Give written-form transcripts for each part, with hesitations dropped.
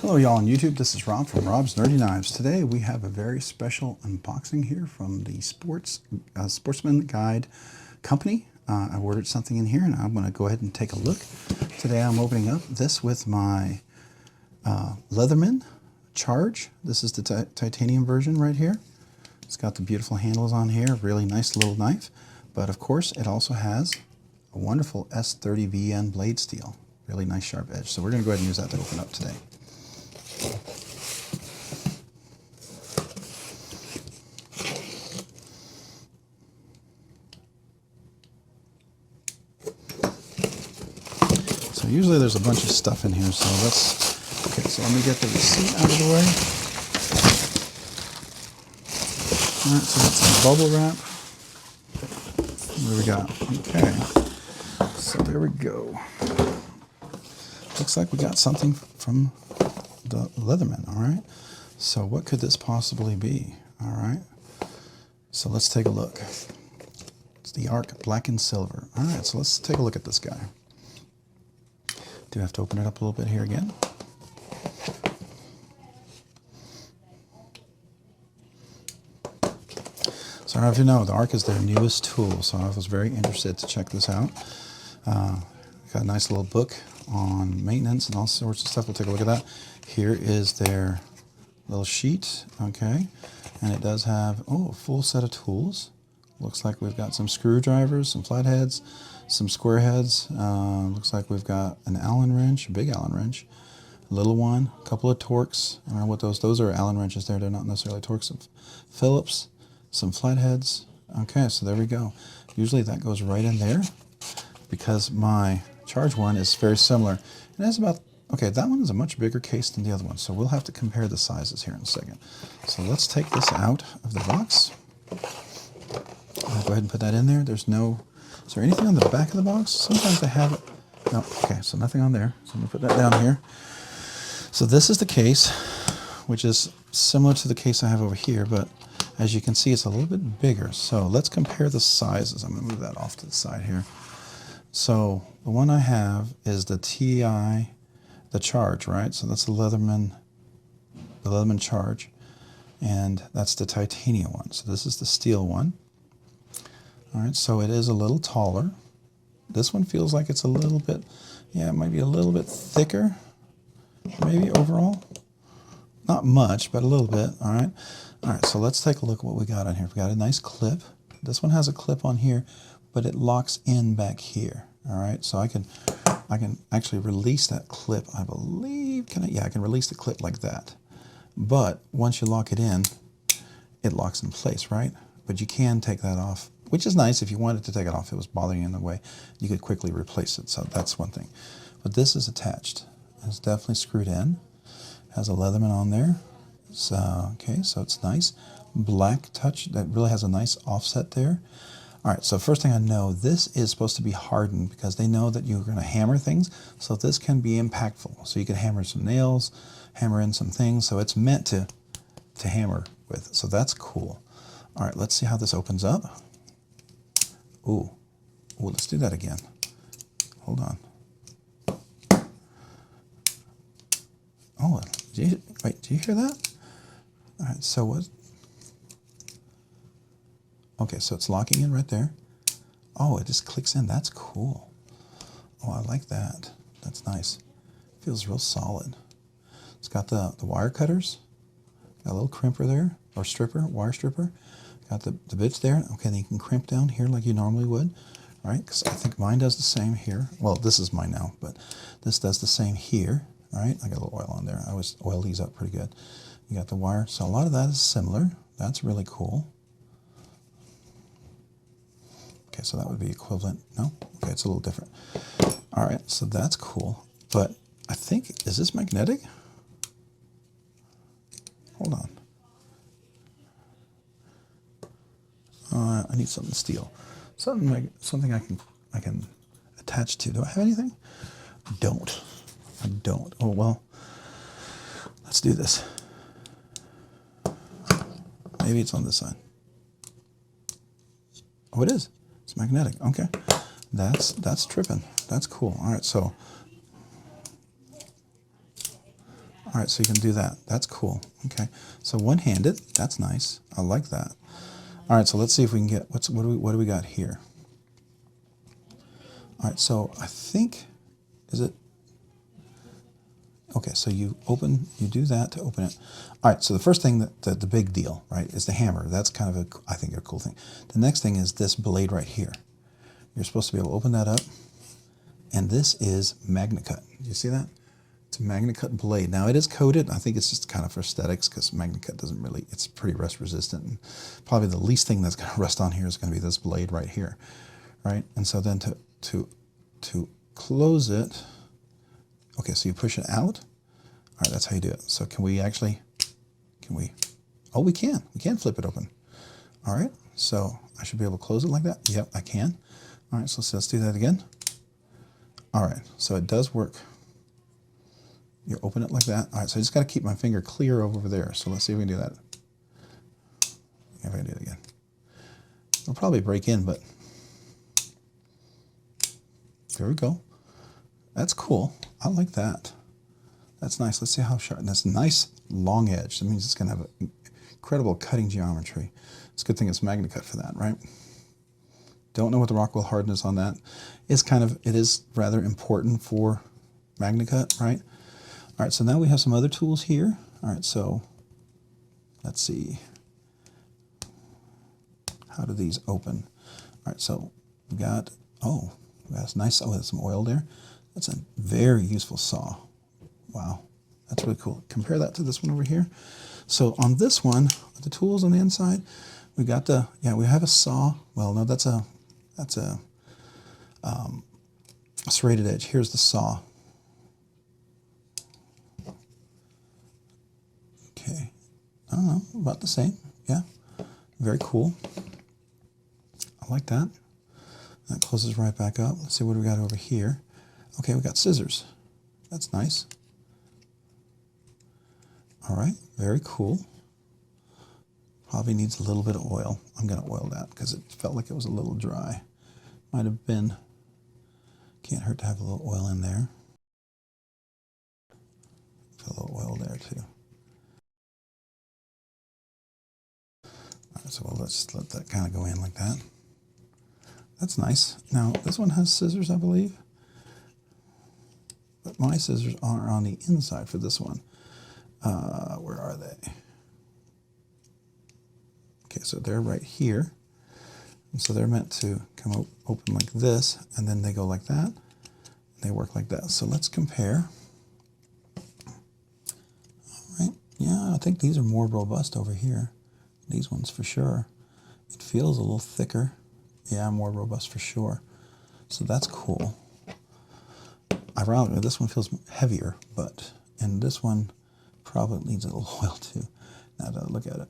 Hello y'all on YouTube, this is Rob from Rob's Nerdy Knives. Today we have a very special unboxing here from the Sportsman Guide Company. I ordered something in here and I'm going to go ahead and take a look. Today I'm opening up this with my Leatherman Charge. This is the titanium version right here. It's got the beautiful handles on here, really nice little knife. But of course it also has a wonderful S30VN blade steel. Really nice sharp edge. So we're going to go ahead and use that to open up today. So usually there's a bunch of stuff in here, so let me get the receipt out of the way. Alright, so that's some bubble wrap. What do we got? Okay, so there we go. Looks like we got something from the Leatherman, alright? So what could this possibly be? Alright, so let's take a look. It's the Arc Black and Silver. Alright, so let's take a look at this guy. Do have to open it up a little bit here again. So I don't know if you know, the Arc is their newest tool, so I was very interested to check this out. Got a nice little book on maintenance and all sorts of stuff. We'll take a look at that. Here is their little sheet, okay, and it does have a full set of tools. Looks like we've got some screwdrivers, some flatheads, some square heads. Looks like we've got an Allen wrench, a big Allen wrench, a little one, a couple of Torx. I don't know what those are. Allen wrenches there. They're not necessarily Torx. Phillips, some flatheads. Okay, so there we go. Usually that goes right in there because my Charge one is very similar. It has about, okay, that one is a much bigger case than the other one, so we'll have to compare the sizes here in a second. So let's take this out of the box. I'll go ahead and put that in there. Is there anything on the back of the box? Sometimes they have it. No, okay, so nothing on there. So I'm going to put that down here. So this is the case, which is similar to the case I have over here, but as you can see, it's a little bit bigger. So let's compare the sizes. I'm going to move that off to the side here. So the one I have is the TI, the Charge, right? So that's the Leatherman Charge, and that's the titanium one. So this is the steel one. All right, so it is a little taller. This one feels like it's a little bit, yeah, it might be a little bit thicker, maybe overall. Not much, but a little bit, all right? All right, so let's take a look at what we got on here. We got a nice clip. This one has a clip on here, but it locks in back here, all right? So I can actually release that clip, I believe. Yeah, I can release the clip like that. But once you lock it in, it locks in place, right? But you can take that off, which is nice. If you wanted to take it off, it was bothering you in the way, you could quickly replace it. So that's one thing. But this is attached. It's definitely screwed in. Has a Leatherman on there. So, okay, so it's nice. Black touch, that really has a nice offset there. All right, so first thing I know, this is supposed to be hardened because they know that you're going to hammer things. So this can be impactful. So you can hammer some nails, hammer in some things. So it's meant to hammer with. So that's cool. All right, let's see how this opens up. Ooh, let's do that again. Hold on. Oh, wait, do you hear that? All right, so what? Okay, so it's locking in right there. Oh, it just clicks in. That's cool. Oh, I like that. That's nice. Feels real solid. It's got the wire cutters. Got a little crimper there, or stripper, wire stripper. Got the bits there. Okay, then you can crimp down here like you normally would. All right, because I think mine does the same here. Well, this is mine now, but this does the same here. All right, I got a little oil on there. I always oil these up pretty good. You got the wire. So a lot of that is similar. That's really cool. Okay, so that would be equivalent. No? Okay, it's a little different. All right, so that's cool. But I think, is this magnetic? Hold on. I need something steel. Something I can attach to. Do I have anything? I don't. Oh, well, let's do this. Maybe it's on this side. Oh, it is. It's magnetic. Okay. That's tripping. That's cool. All right, so All right, so you can do that. That's cool. Okay, so one-handed. That's nice. I like that. All right, so let's see if we can get what do we got here? All right, so I think is it okay? So you do that to open it. All right, so the first thing that the big deal, right, is the hammer. That's kind of I think a cool thing. The next thing is this blade right here. You're supposed to be able to open that up, and this is Magnacut. Do you see that? It's a Magnacut blade. Now it is coated. I think it's just kind of for aesthetics because Magnacut doesn't really, it's pretty rust resistant. And probably the least thing that's going to rust on here is going to be this blade right here, right? And so then to close it, okay, so you push it out. All right, that's how you do it. So can we, oh, we can flip it open. All right, so I should be able to close it like that. Yep, I can. All right, so let's do that again. All right, so it does work. You open it like that. All right, so I just got to keep my finger clear over there. So let's see if we can do that. If I can do it again. It'll probably break in, but there we go. That's cool. I like that. That's nice. Let's see how sharp. And that's a nice long edge. That means it's going to have an incredible cutting geometry. It's a good thing it's Magnacut for that, right? Don't know what the Rockwell hardness on that is. It is rather important for Magnacut, right? All right, so now we have some other tools here. All right, so let's see. How do these open? All right, so we got, oh, that's nice. Oh, there's some oil there. That's a very useful saw. Wow, that's really cool. Compare that to this one over here. So on this one, the tools on the inside, we got we have a saw. Well, no, that's a serrated edge. Here's the saw. Okay, I don't know, about the same. Yeah, very cool. I like that. That closes right back up. Let's see what we got over here. Okay, we got scissors. That's nice. All right, very cool. Probably needs a little bit of oil. I'm going to oil that because it felt like it was a little dry. Might have been. Can't hurt to have a little oil in there. Put a little oil there too. All right, so let's just let that kind of go in like that. That's nice. Now, this one has scissors, I believe. But my scissors are on the inside for this one. Where are they? Okay, so they're right here. And so they're meant to come open like this, and then they go like that. And they work like that. So let's compare. All right. Yeah, I think these are more robust over here. These ones for sure. It feels a little thicker. Yeah, more robust for sure. So that's cool. Ironically, this one feels heavier, and this one probably needs a little oil too. Now to look at it,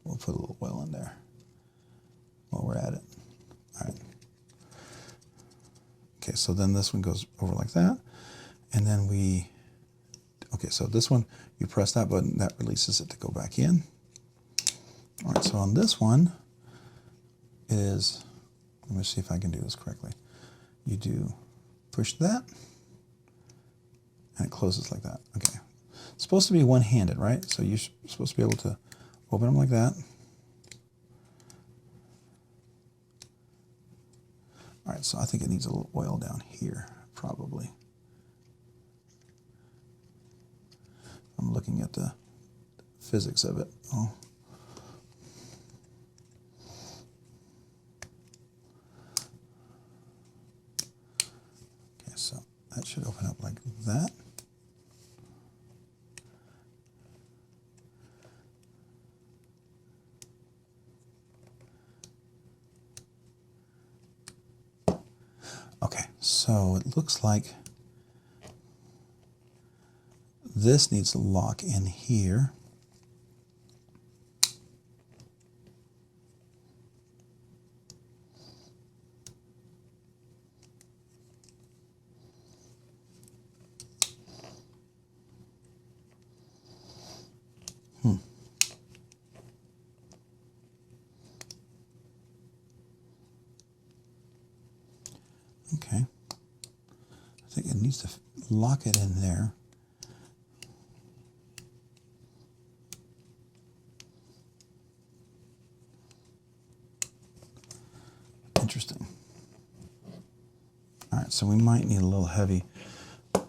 we'll put a little oil in there while we're at it. All right. Okay, so then this one goes over like that, and then okay, so this one, you press that button, that releases it to go back in. All right, so on this one is, let me see if I can do this correctly. You do push that, and it closes like that. Okay. It's supposed to be one-handed, right? So you're supposed to be able to open them like that. All right, so I think it needs a little oil down here, probably. I'm looking at the physics of it. Oh. Okay, so that should open up like that. Okay, so it looks like this needs to lock in here. Okay. I think it needs to lock it in there. interesting. All right, so we might need a little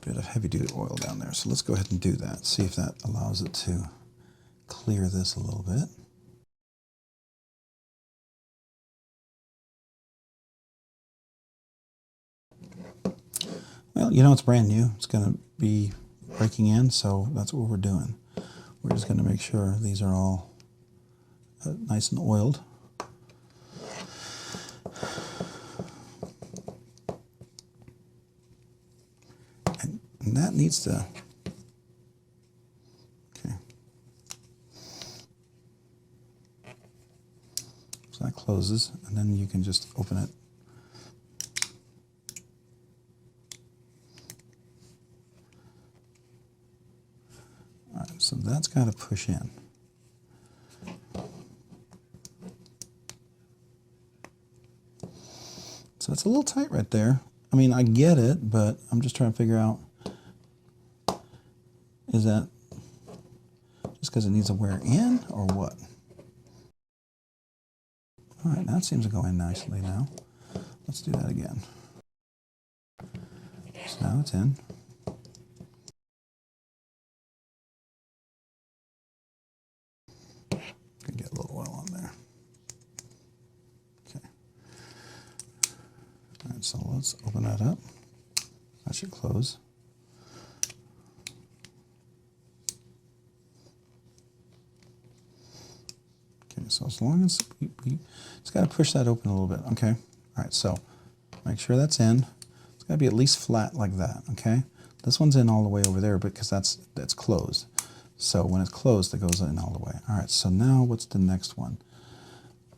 bit of heavy-duty oil down there. So let's go ahead and do that. See if that allows it to clear this a little bit. Well, you know, it's brand new. It's going to be breaking in, so that's what we're doing. We're just going to make sure these are all nice and oiled. And that needs to, okay. So that closes, and then you can just open it. All right, so that's got to push in. So it's a little tight right there. I mean, I get it, but I'm just trying to figure out, is that just because it needs to wear in or what? All right, that seems to go in nicely now. Let's do that again. So now it's in. Gonna get a little oil on there. Okay. All right, so let's open that up. That should close. Okay, so as long as it's got to push that open a little bit. Okay. All right, so make sure that's in. It's got to be at least flat like that. Okay. This one's in all the way over there because that's closed. So when it's closed, it goes in all the way. All right, so now what's the next one?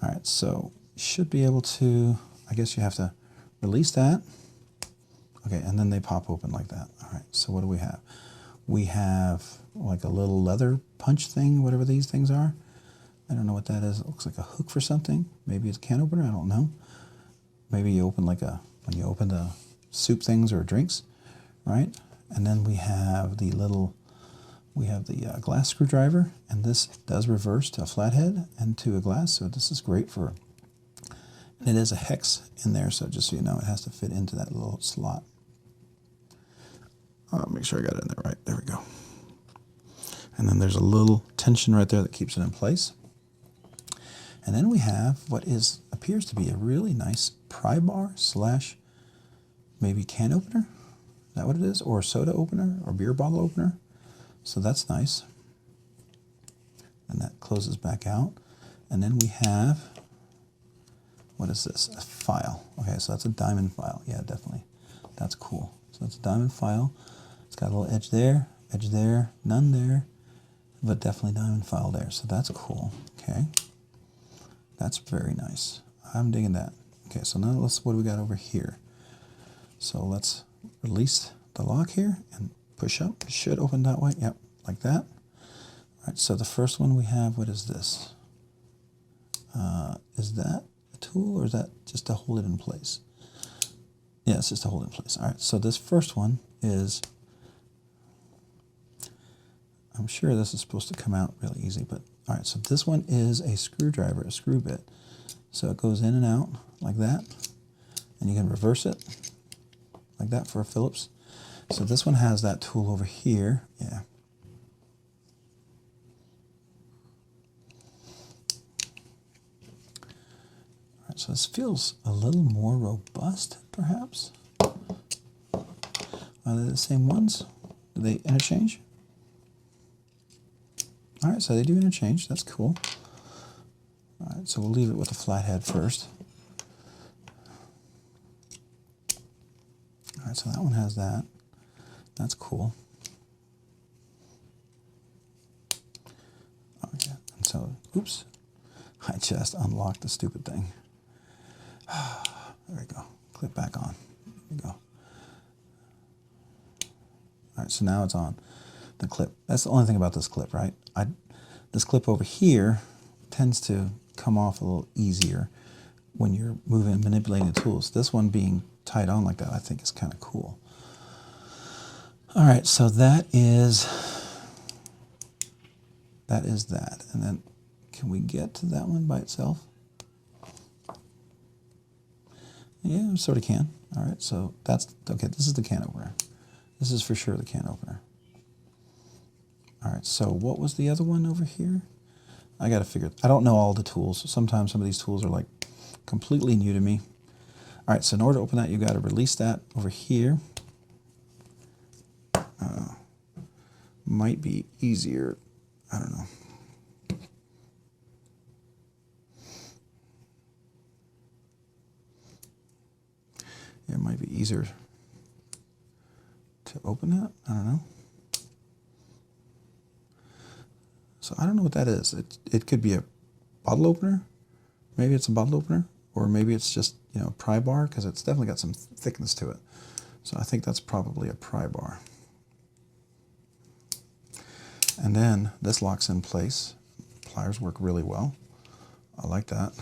All right, so you should be able to, I guess you have to release that. Okay, and then they pop open like that. All right, so what do we have? We have like a little leather punch thing, whatever these things are. I don't know what that is. It looks like a hook for something. Maybe it's a can opener, I don't know. Maybe you open like when you open the soup things or drinks, right? And then we have the glass screwdriver, and this does reverse to a flathead and to a glass, so this is great for, and it is a hex in there, so just so you know, it has to fit into that little slot. Make sure I got it in there right. There we go. And then there's a little tension right there that keeps it in place. And then we have what appears to be a really nice pry bar slash maybe can opener. Is that what it is? Or soda opener or beer bottle opener. So that's nice. And that closes back out. And then we have, what is this? A file. Okay, so that's a diamond file. Yeah, definitely. That's cool. So that's a diamond file. It's got a little edge there, none there, but definitely diamond file there. So that's cool. Okay. That's very nice. I'm digging that. Okay, so now what do we got over here? So let's release the lock here and push up. It should open that way. Yep, like that. All right, so the first one we have, what is this? Is that a tool or is that just to hold it in place? Yeah, it's just to hold it in place. All right, so this first one is, I'm sure this is supposed to come out really easy, but all right, so this one is a screwdriver, a screw bit. So it goes in and out like that, and you can reverse it like that for a Phillips. So this one has that tool over here. Yeah. All right, so this feels a little more robust, perhaps. Are they the same ones? Do they interchange? All right, so they do interchange. That's cool. All right, so we'll leave it with the flathead first. All right, so that one has that. That's cool. Okay, and so, oops, I just unlocked the stupid thing. There we go. Clip back on. There we go. All right, so now it's on. The clip. That's the only thing about this clip, right? This clip over here tends to come off a little easier when you're moving and manipulating the tools. This one being tied on like that, I think is kind of cool. All right, so that is that. And then can we get to that one by itself? Yeah, sort of can. All right, so that's, okay, this is the can opener. This is for sure the can opener. All right, so what was the other one over here? I got to figure, I don't know all the tools. Sometimes some of these tools are like completely new to me. All right, so in order to open that, you got to release that over here. Might be easier, I don't know. It might be easier to open that, I don't know. So I don't know what that is. It could be a bottle opener. Maybe it's a bottle opener, or maybe it's just, you know, pry bar, because it's definitely got some thickness to it. So I think that's probably a pry bar. And then this locks in place. Pliers work really well. I like that.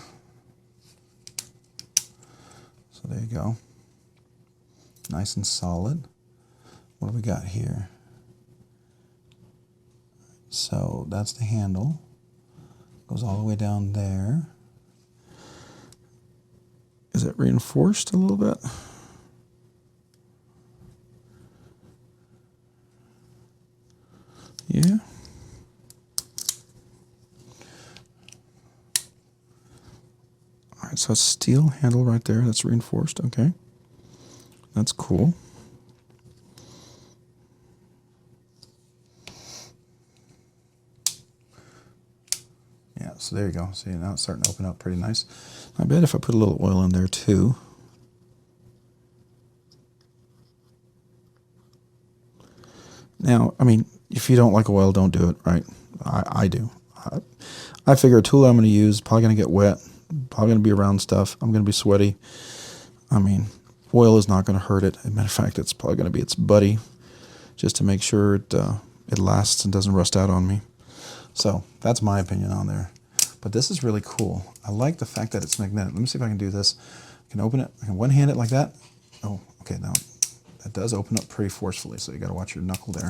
So there you go. Nice and solid. What do we got here? So that's the handle. Goes all the way down there. Is it reinforced a little bit? Yeah. All right, so it's steel handle right there. That's reinforced. Okay. That's cool. Yeah, so there you go. See, now it's starting to open up pretty nice. I bet if I put a little oil in there too. Now, I mean, if you don't like oil, don't do it, right? I do. I figure a tool I'm going to use, probably going to get wet, probably going to be around stuff, I'm going to be sweaty. I mean, oil is not going to hurt it. As a matter of fact, it's probably going to be its buddy, just to make sure it lasts and doesn't rust out on me. So that's my opinion on there. But this is really cool. I like the fact that it's magnetic. Let me see if I can do this. I can open it. I can one-hand it like that. Oh, okay, now that does open up pretty forcefully, so you got to watch your knuckle there.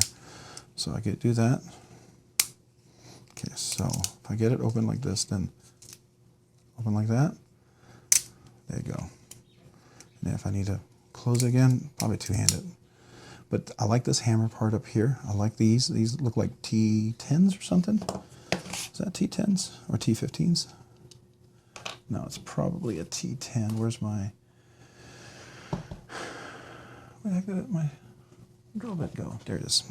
So I can do that. Okay, so if I get it open like this, then open like that. There you go. And if I need to close it again, probably two-handed. But I like this hammer part up here. I like these. These look like T10s or something. Is that T10s or T15s? No, it's probably a T10. Where's my... Where the heck did my drill bit go? There it is.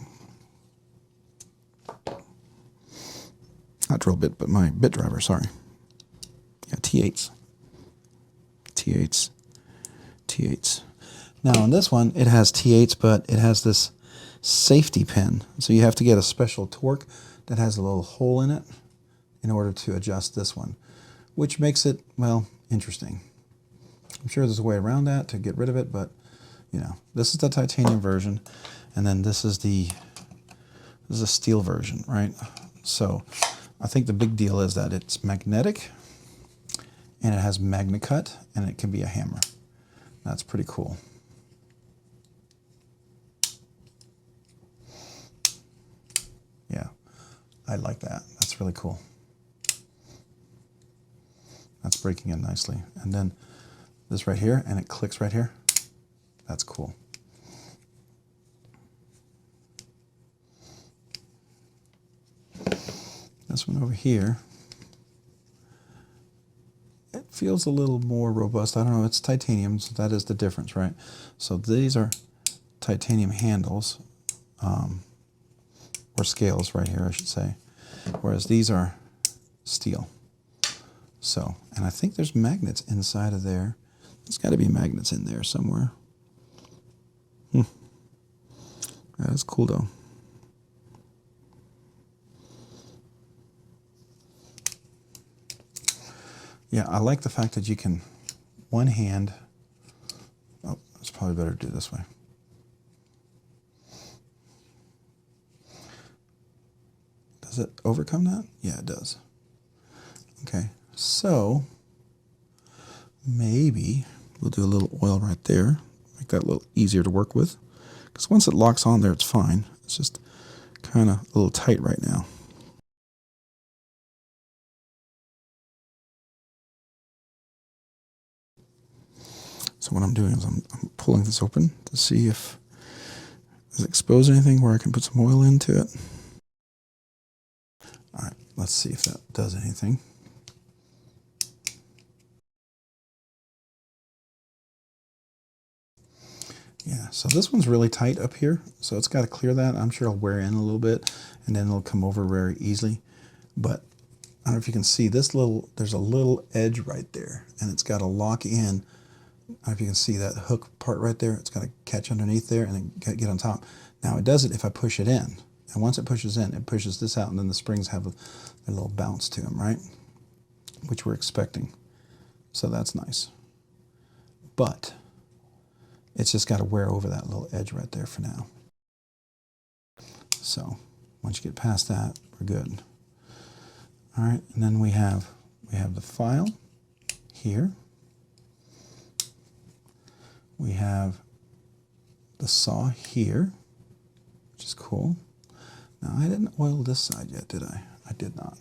Not drill bit, but my bit driver, sorry. Yeah, T8s. T8s. T8s. Now on this one, it has T8s, but it has this safety pin. So you have to get a special torque that has a little hole in it in order to adjust this one, which makes it, well, interesting. I'm sure there's a way around that to get rid of it, but, you know, this is the titanium version, and then this is a steel version, right? So I think the big deal is that it's magnetic, and it has Magnacut, and it can be a hammer. That's pretty cool. Yeah, I like that. That's really cool. That's breaking in nicely. And then this right here, and it clicks right here. That's cool. This one over here, it feels a little more robust. I don't know, it's titanium, so that is the difference, right? So these are titanium handles, or scales right here, I should say, whereas these are steel. So, and I think there's magnets inside of there. There's got to be magnets in there somewhere. That is cool though. Yeah, I like the fact that you can one hand, oh, it's probably better to do it this way. Does it overcome that? Yeah, it does. Okay, so maybe we'll do a little oil right there, make that a little easier to work with. Because once it locks on there, it's fine. It's just kind of a little tight right now. So what I'm doing is I'm pulling this open to see if does it expose anything where I can put some oil into it. All right, let's see if that does anything. Yeah, so this one's really tight up here, so it's got to clear that. I'm sure it'll wear in a little bit, and then it'll come over very easily. But I don't know if you can see this there's a little edge right there, and it's got to lock in. I don't know if you can see that hook part right there. It's got to catch underneath there and then get on top. Now it does it if I push it in. And once it pushes in, it pushes this out, and then the springs have a little bounce to them, right? Which we're expecting. So that's nice. But it's just got to wear over that little edge right there for now. So once you get past that, we're good. All right, and then we have the file here. We have the saw here, which is cool. Now I didn't oil this side yet, did I? I did not.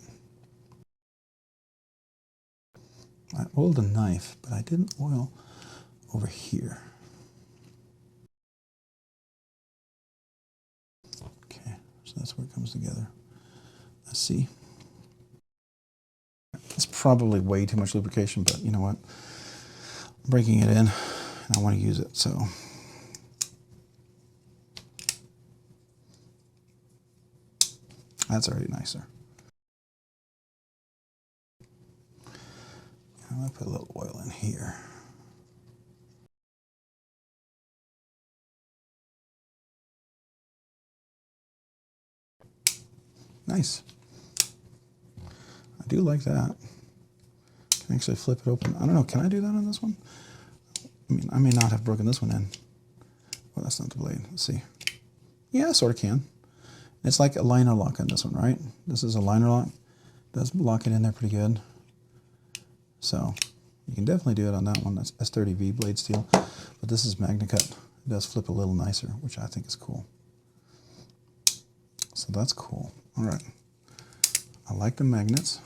I oiled the knife, but I didn't oil over here. Okay, so that's where it comes together. Let's see. It's probably way too much lubrication, but you know what? I'm breaking it in, and I want to use it, so. That's already nicer. I'm going to put a little oil in here. Nice. I do like that. Can actually flip it open. I don't know, can I do that on this one? I mean, I may not have broken this one in. Well, that's not the blade. Let's see. Yeah, I sort of can. It's like a liner lock on this one, right? This is a liner lock. It does lock it in there pretty good. So you can definitely do it on that one. That's S30V blade steel. But this is Magnacut. It does flip a little nicer, which I think is cool. So that's cool. All right. I like the magnets.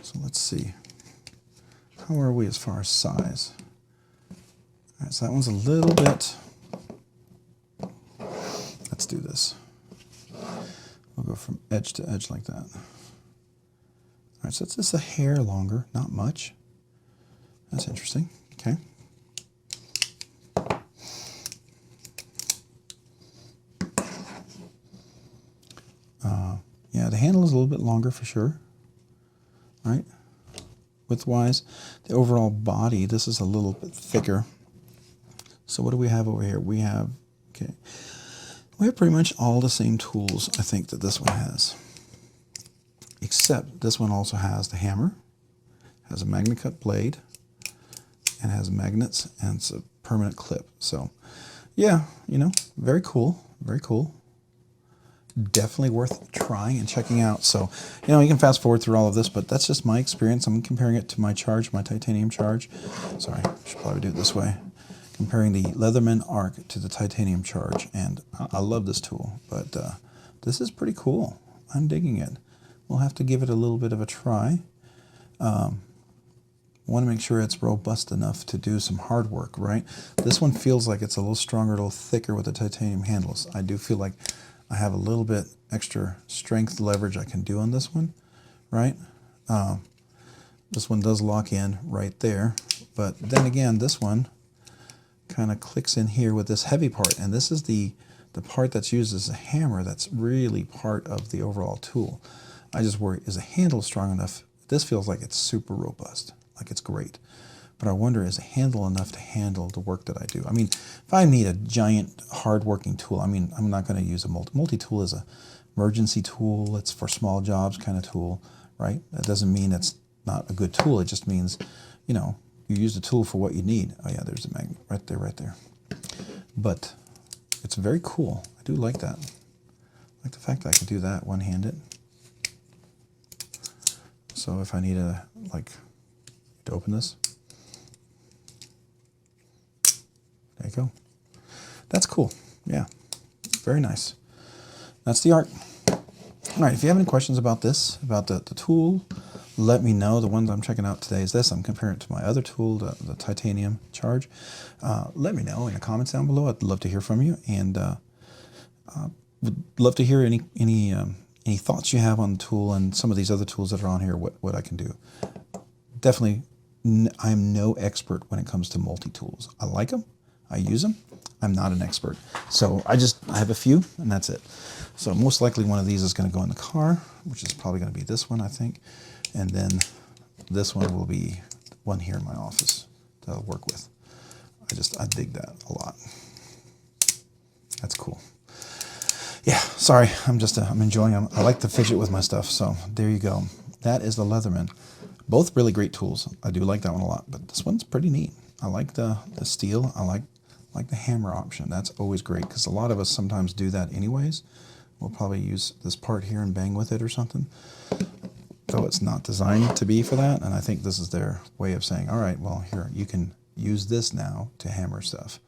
So let's see. How are we as far as size? All right, so that one's a little bit. Let's do this. We'll go from edge to edge like that. All right, so it's just a hair longer, not much. That's interesting. Okay. Yeah, the handle is a little bit longer for sure. Right? Width-wise, the overall body, this is a little bit thicker. So what do we have over here? We have, okay, we have pretty much all the same tools, I think, that this one has. Except this one also has the hammer, has a Magnacut blade, and has magnets, and it's a permanent clip. So, yeah, you know, very cool, very cool. Definitely worth trying and checking out. So, you know, you can fast forward through all of this, but that's just my experience. I'm comparing it to my charge, my titanium charge. Sorry, I should probably do it this way. Comparing the Leatherman Arc to the titanium charge, and I love this tool, but this is pretty cool. I'm digging it. We'll have to give it a little bit of a try. Want to make sure it's robust enough to do some hard work, right? This one feels like it's a little stronger, a little thicker with the titanium handles. I do feel like I have a little bit extra strength leverage I can do on this one, right? This one does lock in right there, but then again, this one kind of clicks in here with this heavy part, and this is the part that's used as a hammer that's really part of the overall tool. I just worry, is the handle strong enough? This feels like it's super robust, like it's great. But I wonder, is the handle enough to handle the work that I do? I mean, if I need a giant, hard-working tool, I mean, I'm not going to use a multi-tool as a emergency tool. It's for small jobs kind of tool, right? That doesn't mean it's not a good tool. It just means, you know, you use the tool for what you need. Oh yeah, there's a magnet right there, right there. But it's very cool. I do like that. I like the fact that I can do that one-handed. So if I need to, like, to open this, there you go. That's cool. Yeah, very nice. That's the Arc. All right, if you have any questions about this, about the tool, let me know. The ones I'm checking out today is this. I'm comparing it to my other tool, the titanium charge. Let me know in the comments down below. I'd love to hear from you, and would love to hear any thoughts you have on the tool and some of these other tools that are on here, what I can do. Definitely, I'm no expert when it comes to multi-tools. I like them, I use them. I'm not an expert. So I have a few, and that's it. So most likely one of these is going to go in the car, which is probably going to be this one, I think. And then this one will be one here in my office that I'll work with. I dig that a lot. That's cool. Yeah, sorry, I'm enjoying them. I like to fidget with my stuff, so there you go. That is the Leatherman. Both really great tools. I do like that one a lot, but this one's pretty neat. I like the steel. I like the hammer option. That's always great, because a lot of us sometimes do that anyways. We'll probably use this part here and bang with it or something, though it's not designed to be for that. And I think this is their way of saying, all right, well, here, you can use this now to hammer stuff.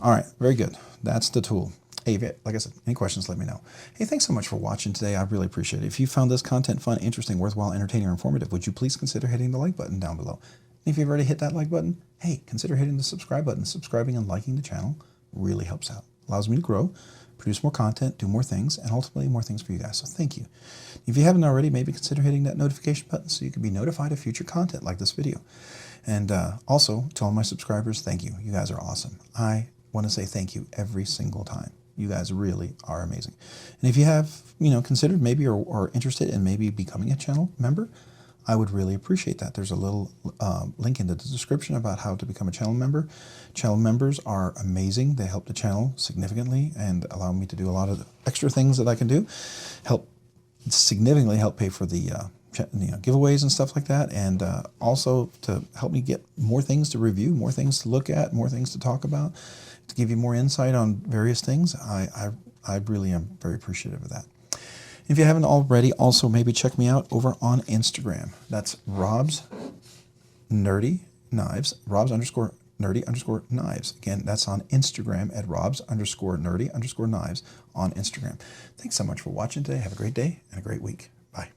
All right, very good. That's the tool. Hey, like I said, any questions, let me know. Hey, thanks so much for watching today. I really appreciate it. If you found this content fun, interesting, worthwhile, entertaining, or informative, would you please consider hitting the like button down below? And if you've already hit that like button, hey, consider hitting the subscribe button. Subscribing and liking the channel really helps out. Allows me to grow, produce more content, do more things, and ultimately more things for you guys. So thank you. If you haven't already, maybe consider hitting that notification button so you can be notified of future content like this video. And also, to all my subscribers, thank you. You guys are awesome. I want to say thank you every single time. You guys really are amazing. And if you have, considered maybe or interested in maybe becoming a channel member, I would really appreciate that. There's a little link in the description about how to become a channel member. Channel members are amazing. They help the channel significantly and allow me to do a lot of extra things that I can do. Significantly help pay for the giveaways and stuff like that, and also to help me get more things to review, more things to look at, more things to talk about, to give you more insight on various things. I really am very appreciative of that. If you haven't already, also maybe check me out over on Instagram. That's Rob's Nerdy Knives, Robs_nerdy_knives. Again, that's on Instagram at Robs_nerdy_knives on Instagram. Thanks so much for watching today. Have a great day and a great week. Bye.